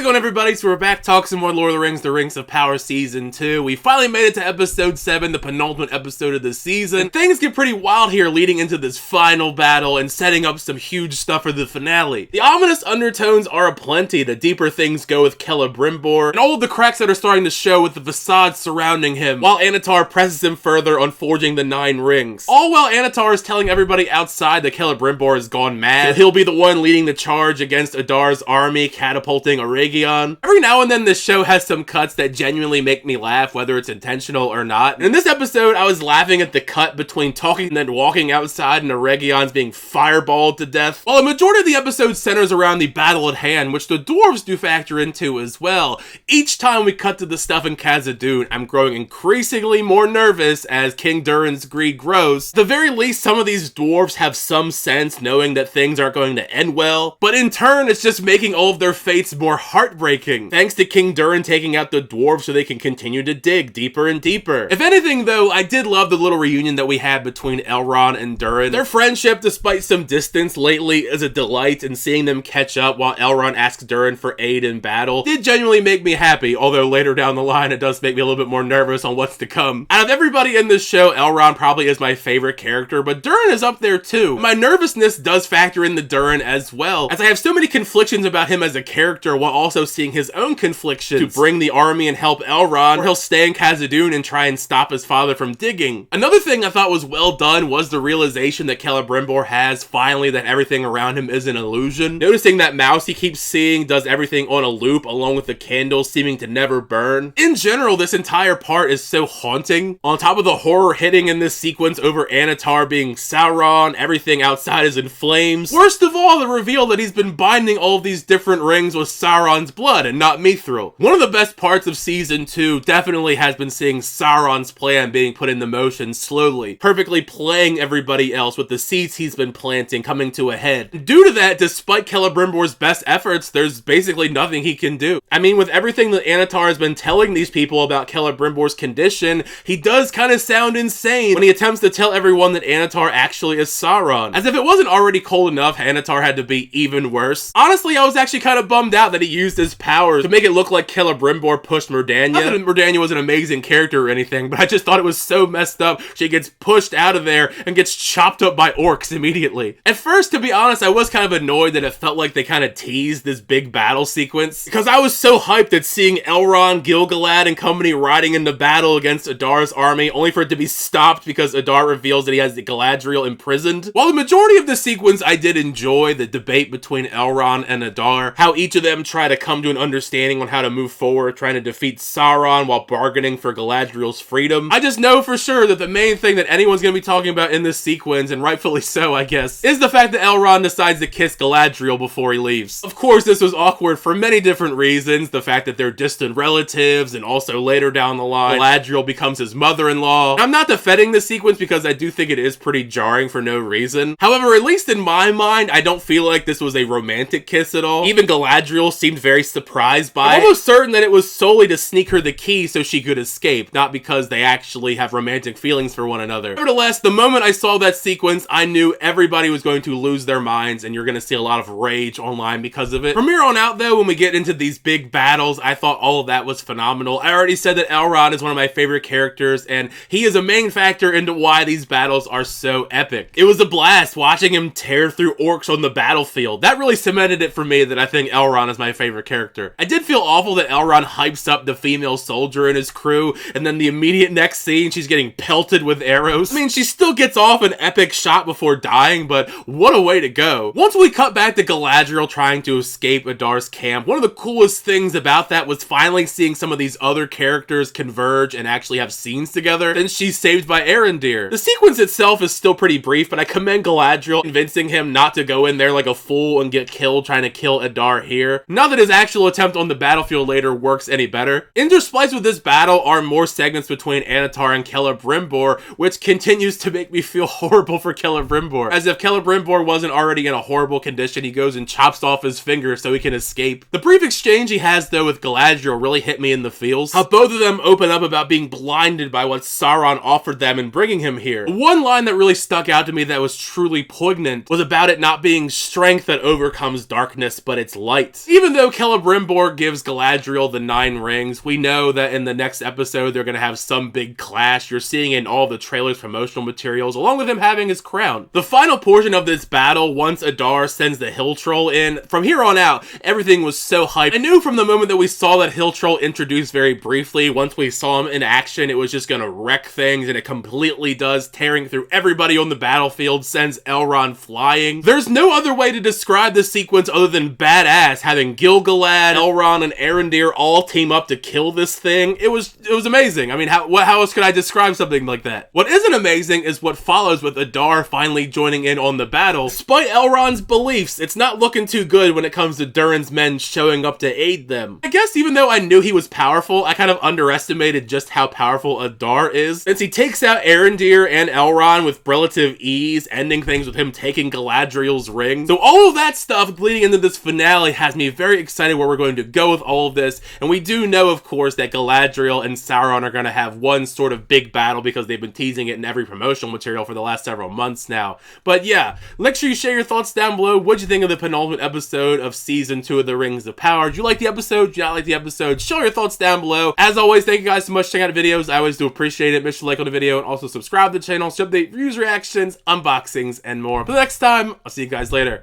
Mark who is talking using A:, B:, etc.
A: it going, everybody? So we're back talking some more Lord of the Rings of Power Season 2. We finally made it to episode 7, the penultimate episode of the season. And things get pretty wild here leading into this final battle and setting up some huge stuff for the finale. The ominous undertones are aplenty the deeper things go with Celebrimbor, and all of the cracks that are starting to show with the facade surrounding him, while Annatar presses him further on forging the 9 rings. All while Annatar is telling everybody outside that Celebrimbor has gone mad, so he'll be the one leading the charge against Adar's army, catapulting Eregion. Every now and then this show has some cuts that genuinely make me laugh, whether it's intentional or not. In this episode, I was laughing at the cut between talking and then walking outside and Eregion's being fireballed to death, while a majority of the episode centers around the battle at hand, which the dwarves do factor into as well. Each time we cut to the stuff in Khazad-dûm, I'm growing increasingly more nervous as King Durin's greed grows. At the very least, some of these dwarves have some sense knowing that things aren't going to end well, but in turn, it's just making all of their fates more heartbreaking, thanks to King Durin taking out the dwarves so they can continue to dig deeper and deeper. If anything though, I did love the little reunion that we had between Elrond and Durin. Their friendship, despite some distance lately, is a delight, and seeing them catch up while Elrond asks Durin for aid in battle did genuinely make me happy, although later down the line it does make me a little bit more nervous on what's to come. Out of everybody in this show, Elrond probably is my favorite character, but Durin is up there too. My nervousness does factor into Durin as well, as I have so many conflictions about him as a character while also seeing his own conflictions to bring the army and help Elrond, or he'll stay in Khazad-dûm and try and stop his father from digging. Another thing I thought was well done was the realization that Celebrimbor has finally that everything around him is an illusion. Noticing that mouse he keeps seeing does everything on a loop along with the candle seeming to never burn. In general, this entire part is so haunting. On top of the horror hitting in this sequence over Annatar being Sauron, everything outside is in flames. Worst of all, the reveal that he's been binding all of these different rings with Sauron's blood and not Mithril. One of the best parts of season 2 definitely has been seeing Sauron's plan being put into motion slowly, perfectly playing everybody else with the seeds he's been planting coming to a head. Due to that, despite Celebrimbor's best efforts, there's basically nothing he can do. I mean, with everything that Annatar has been telling these people about Celebrimbor's condition, he does kind of sound insane when he attempts to tell everyone that Annatar actually is Sauron. As if it wasn't already cold enough, Annatar had to be even worse. Honestly, I was actually kind of bummed out that he used his powers to make it look like Celebrimbor pushed Mordania. Not that Mordania was an amazing character or anything, but I just thought it was so messed up. She gets pushed out of there and gets chopped up by orcs immediately. At first, to be honest, I was kind of annoyed that it felt like they kind of teased this big battle sequence, because I was so hyped at seeing Elrond, Gil-galad, and company riding into battle against Adar's army, only for it to be stopped because Adar reveals that he has the Galadriel imprisoned. While the majority of the sequence I did enjoy, the debate between Elrond and Adar, how each of them try to come to an understanding on how to move forward, trying to defeat Sauron while bargaining for Galadriel's freedom. I just know for sure that the main thing that anyone's going to be talking about in this sequence, and rightfully so I guess, is the fact that Elrond decides to kiss Galadriel before he leaves. Of course, this was awkward for many different reasons, the fact that they're distant relatives, and also later down the line, Galadriel becomes his mother-in-law. I'm not defending this sequence because I do think it is pretty jarring for no reason. However, at least in my mind, I don't feel like this was a romantic kiss at all. Even Galadriel seemed very surprised by it. I'm almost certain that it was solely to sneak her the key so she could escape, not because they actually have romantic feelings for one another. Nevertheless, the moment I saw that sequence, I knew everybody was going to lose their minds, and you're going to see a lot of rage online because of it. From here on out, though, when we get into these big battles, I thought all of that was phenomenal. I already said that Elrond is one of my favorite characters, and he is a main factor into why these battles are so epic. It was a blast watching him tear through orcs on the battlefield. That really cemented it for me that I think Elrond is my favorite character. I did feel awful that Elrond hypes up the female soldier and his crew, and then the immediate next scene, she's getting pelted with arrows. I mean, she still gets off an epic shot before dying, but what a way to go. Once we cut back to Galadriel trying to escape Adar's camp, one of the coolest things about that was finally seeing some of these other characters converge and actually have scenes together. Then she's saved by Arondir. The sequence itself is still pretty brief, but I commend Galadriel convincing him not to go in there like a fool and get killed trying to kill Adar here. Not that his actual attempt on the battlefield later works any better. Interspliced with this battle are more segments between Annatar and Celebrimbor, which continues to make me feel horrible for Celebrimbor. As if Celebrimbor wasn't already in a horrible condition, he goes and chops off his finger so he can escape. The brief exchange he has though with Galadriel really hit me in the feels. How both of them open up about being blinded by what Sauron offered them and bringing him here. One line that really stuck out to me that was truly poignant was about it not being strength that overcomes darkness, but it's light. Even though Celebrimbor gives Galadriel the 9 rings. We know that in the next episode they're going to have some big clash. You're seeing it in all the trailers, promotional materials, along with him having his crown. The final portion of this battle, once Adar sends the Hill Troll in, from here on out, everything was so hyped. I knew from the moment that we saw that Hill Troll introduced very briefly, once we saw him in action, it was just going to wreck things, and it completely does, tearing through everybody on the battlefield, sends Elrond flying. There's no other way to describe this sequence other than badass, having Gil-galad, Elrond, and Arondir all team up to kill this thing. It was amazing. I mean, how else could I describe something like that? What isn't amazing is what follows with Adar finally joining in on the battle. Despite Elrond's beliefs, it's not looking too good when it comes to Durin's men showing up to aid them. I guess even though I knew he was powerful, I kind of underestimated just how powerful Adar is, since he takes out Arondir and Elrond with relative ease, ending things with him taking Galadriel's ring. So all of that stuff leading into this finale has me very excited where we're going to go with all of this, and we do know, of course, that Galadriel and Sauron are going to have one sort of big battle because they've been teasing it in every promotional material for the last several months now. But yeah, make sure you share your thoughts down below. What'd you think of the penultimate episode of Season 2 of The Rings of Power? Did you like the episode? Did you not like the episode? Show your thoughts down below. As always, thank you guys so much for checking out the videos. I always do appreciate it. Make sure to like on the video and also subscribe to the channel to update reviews, reactions, unboxings, and more. But next time, I'll see you guys later.